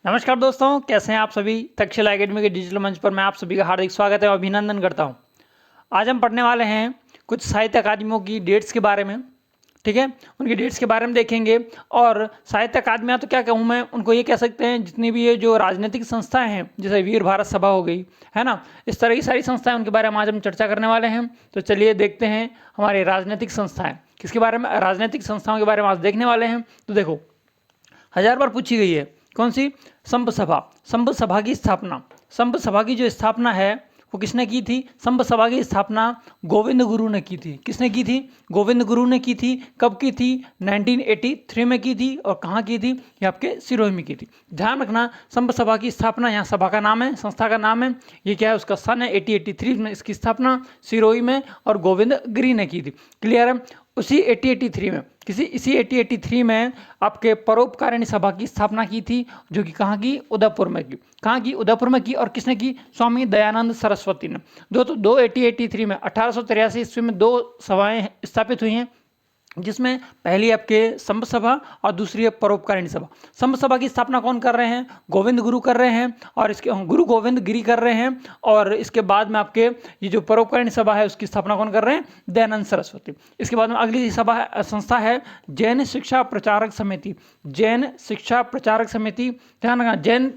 नमस्कार दोस्तों, कैसे हैं आप सभी। तक्षशिला एकेडमी के डिजिटल मंच पर मैं आप सभी का हार्दिक स्वागत है और अभिनंदन करता हूं। आज हम पढ़ने वाले हैं कुछ साहित्य अकादमियों की डेट्स के बारे में। ठीक है, उनकी डेट्स के बारे में देखेंगे। और साहित्य अकादमियाँ तो क्या कहूँ मैं, उनको ये कह सकते हैं जितनी भी ये जो राजनीतिक संस्थाएं हैं, जैसे वीर भारत सभा हो गई, है ना, इस तरह की सारी संस्थाएं, उनके बारे में आज हम चर्चा करने वाले हैं। तो चलिए देखते हैं हमारी राजनीतिक संस्थाएं किसके बारे में, राजनीतिक संस्थाओं के बारे में आज देखने वाले हैं। तो देखो, 1000 बार पूछी गई है कौन सी, संप सभा। संप सभा की स्थापना, संप सभा की जो स्थापना है वो किसने की थी। संप सभा की स्थापना गोविंद गुरु ने की थी। किसने की थी, गोविंद गुरु ने की थी। कब की थी, 1983 में की थी। और कहाँ की थी, ये आपके सिरोही में की थी। ध्यान रखना, संप सभा की स्थापना, यहाँ सभा का नाम है, संस्था का नाम है, ये क्या है, उसका सन है 1883 में इसकी स्थापना सिरोही में और गोविंद गिरी ने की थी। क्लियर है। उसी 1883 में इसी 1883 में आपके परोपकारिणी सभा की स्थापना की थी, जो कि कहाँ की, उदयपुर में की। कहाँ की, उदयपुर में की। और किसने की, स्वामी दयानंद सरस्वती ने। दो 1883 में 1883 ईस्वी में दो सभाएं स्थापित हुई हैं, जिसमें पहली आपके संप सभा और दूसरी है परोपकारिणी सभा। संप सभा की स्थापना कौन कर रहे हैं, गोविंद गुरु कर रहे हैं, और इसके गुरु गोविंद गिरी कर रहे हैं। और इसके बाद में आपके ये जो परोपकारिणी सभा है उसकी स्थापना कौन कर रहे हैं, दयानंद सरस्वती। इसके बाद में अगली सभा संस्था है जैन शिक्षा प्रचारक समिति। जैन शिक्षा प्रचारक समिति, ध्यान रखना, जैन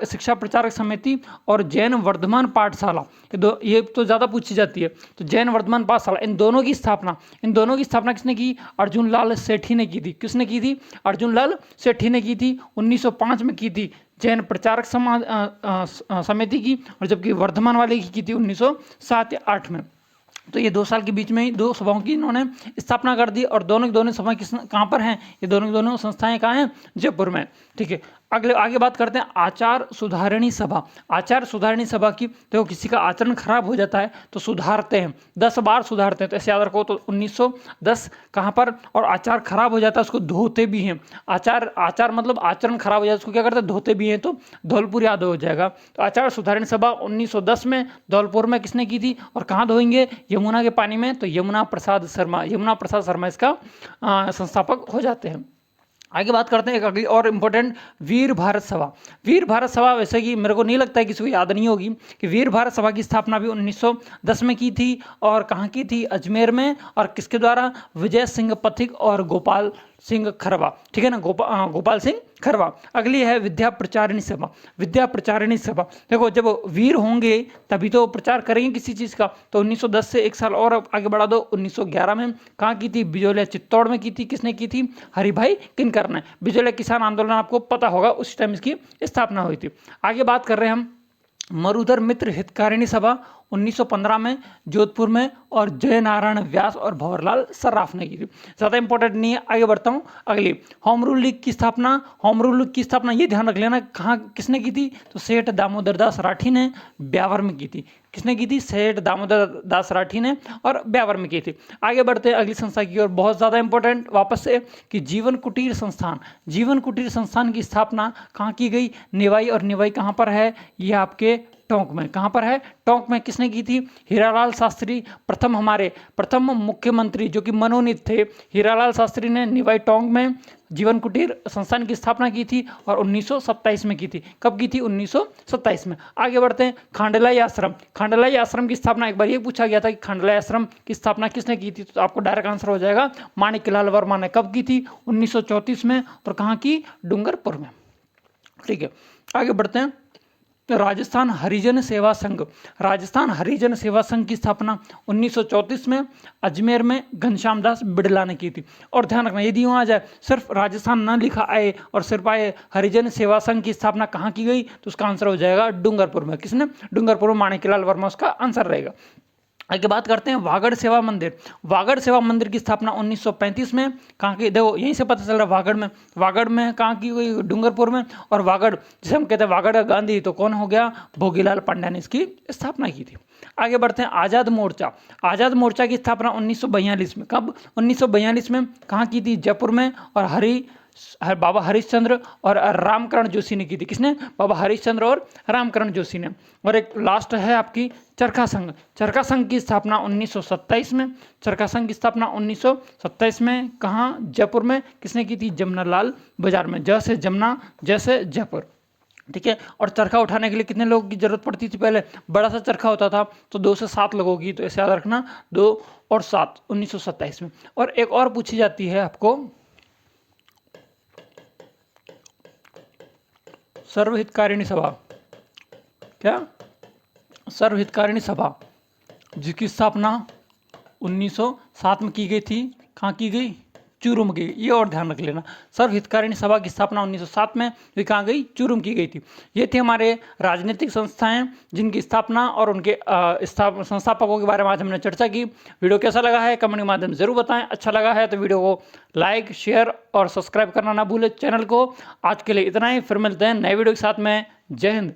शिक्षा प्रचारक समिति और जैन वर्धमान पाठशाला, ये तो ज़्यादा पूछी जाती है। तो जैन वर्धमान पाठशाला, इन दोनों की स्थापना किसने की, अर्जुन लाल सेठी ने की थी। किसने की थी, अर्जुन लाल सेठी ने की थी। 1905 में की थी जैन प्रचारक समिति की, और जबकि वर्धमान वाले की थी 1907 या 8 में। तो ये 2 साल के बीच में ही 2 सभाओं की इन्होंने स्थापना कर दी। और दोनों की दोनों सभाएं कहाँ पर हैं, ये दोनों की दोनों संस्थाएं कहाँ हैं, जयपुर में। ठीक है, आगे बात करते हैं आचार सुधारणी सभा। आचार सुधारणी सभा की, देखो किसी का आचरण खराब हो जाता है तो सुधारते हैं, 10 बार सुधारते हैं। तो ऐसे याद रखो, तो 1910 कहाँ पर, और आचार खराब हो जाता है उसको धोते भी हैं। आचार मतलब आचरण खराब हो जाता है उसको क्या करते हैं, धोते भी हैं। तो धौलपुर याद हो जाएगा। तो आचार सुधारणी सभा 1910 में धौलपुर में किसने की थी, और कहाँ धोएंगे, यमुना के पानी में। तो यमुना प्रसाद शर्मा इसका संस्थापक हो जाते हैं। आगे बात करते हैं एक अगली और इम्पोर्टेंट, वीर भारत सभा। वीर भारत सभा, वैसे कि मेरे को नहीं लगता है किसी को याद नहीं होगी कि वीर भारत सभा की स्थापना भी 1910 में की थी। और कहाँ की थी, अजमेर में। और किसके द्वारा, विजय सिंह पथिक और गोपाल सिंह खरवा। ठीक है ना, गोपाल सिंह खरवा। अगली है विद्या प्रचारिणी सभा। विद्या प्रचारिणी सभा, देखो जब वीर होंगे तभी तो प्रचार करेंगे किसी चीज़ का। तो 1910 से 1 साल और आगे बढ़ा दो, 1911 में कहाँ की थी, बिजोलिया चित्तौड़ में की थी। किसने की थी, हरिभाई किनकर ने। बिजोलिया किसान आंदोलन आपको पता होगा, उस टाइम इसकी स्थापना हुई थी। आगे बात कर रहे हैं हम मरुधर मित्र हितकारिणी सभा 1915 में जोधपुर में, और जय नारायण व्यास और भंवरलाल सर्राफ ने की थी। ज़्यादा इंपॉर्टेंट नहीं है, आगे बढ़ता हूँ। अगली होम रूल लीग की स्थापना। होम रूल लीग की स्थापना ये ध्यान रख लेना, कहाँ किसने की थी, तो सेठ दामोदर दास राठी ने ब्यावर में की थी। किसने की थी, सेठ दामोदर दास राठी ने, और ब्यावर में की थी। आगे बढ़ते हैं अगली संस्था की ओर, बहुत ज़्यादा इंपॉर्टेंट वापस से, कि जीवन कुटीर संस्थान। जीवन कुटीर संस्थान की स्थापना कहाँ की गई, निवाई। और निवाई कहाँ पर है, ये आपके टोंक में। कहाँ पर है, टोंक में। किसने की थी, हीरालाल शास्त्री, प्रथम मुख्यमंत्री जो कि मनोनीत थे। हीरालाल शास्त्री ने निवाई टोंक में जीवन कुटीर संस्थान की स्थापना की थी, और 1927 में की थी। कब की थी, 1927 में। आगे बढ़ते हैं, खांडलाई आश्रम। खांडलाई आश्रम की स्थापना, एक बार ये पूछा गया था कि खांडलाई आश्रम की स्थापना किसने की थी, तो आपको डायरेक्ट आंसर हो जाएगा, माणिक्यलाल वर्मा ने। कब की थी, 1934 में। और कहाँ की, डूंगरपुर में। ठीक है, आगे बढ़ते हैं, राजस्थान हरिजन सेवा संघ। राजस्थान हरिजन सेवा संघ की स्थापना 1934 में अजमेर में घनश्याम दास बिड़ला ने की थी। और ध्यान रखना, यदि वहाँ जाए सिर्फ राजस्थान न लिखा आए और सिर्फ आए हरिजन सेवा संघ की स्थापना कहाँ की गई, तो उसका आंसर हो जाएगा डूंगरपुर में। किसने, डूंगरपुर में, माणिक्यलाल वर्मा उसका आंसर रहेगा। आगे बात करते हैं वागड़ सेवा मंदिर। वागड़ सेवा मंदिर की स्थापना 1935 में कहाँ की, देखो यहीं से पता चल रहा है, वागड़ में कहाँ की हुई, डूंगरपुर में। और वागड़ जिसे हम कहते हैं वागड़ का गांधी, तो कौन हो गया, भोगीलाल पांड्या ने इसकी स्थापना की थी। आगे बढ़ते हैं, आज़ाद मोर्चा। आज़ाद मोर्चा की स्थापना 1942 में। कब, 1942 में। कहाँ की थी, जयपुर में। और बाबा हरिश्चंद्र और रामकरण जोशी ने की थी। किसने, बाबा हरिश्चंद्र और रामकरण जोशी ने। और एक लास्ट है आपकी चरखा संघ। चरखा संघ की स्थापना 1927 में। चरखा संघ की स्थापना 1927 में कहाँ, जयपुर में। किसने की थी, जमुना लाल बाजार में। जैसे जमुना जैसे जयपुर। ठीक है। और चरखा उठाने के लिए कितने लोगों की जरूरत पड़ती थी पहले? बड़ा सा चरखा होता था तो 2 से 7 लोगों की, तो ऐसे याद रखना 2 और 7 1927 में। और एक और पूछी जाती है आपको, सर्वहितकारिणी सभा। क्या? सर्वहितकारिणी सभा, जिसकी स्थापना 1907 में की गई थी। कहाँ की गई? चूरू में की गई। ये और ध्यान रख लेना, सर्वहितकारिणी सभा की स्थापना 1907 में ये कहाँ गई? चूरू में की गई थी। ये थे हमारे राजनीतिक संस्थाएं जिनकी स्थापना और उनके संस्थापकों के बारे में आज हमने चर्चा की। वीडियो कैसा लगा है कमेंट के माध्यम से जरूर बताएं। अच्छा लगा है तो वीडियो को लाइक, शेयर और सब्सक्राइब करना ना भूलें चैनल को। आज के लिए इतना ही, फिर मिलते हैं नए वीडियो के साथ में। जय हिंद।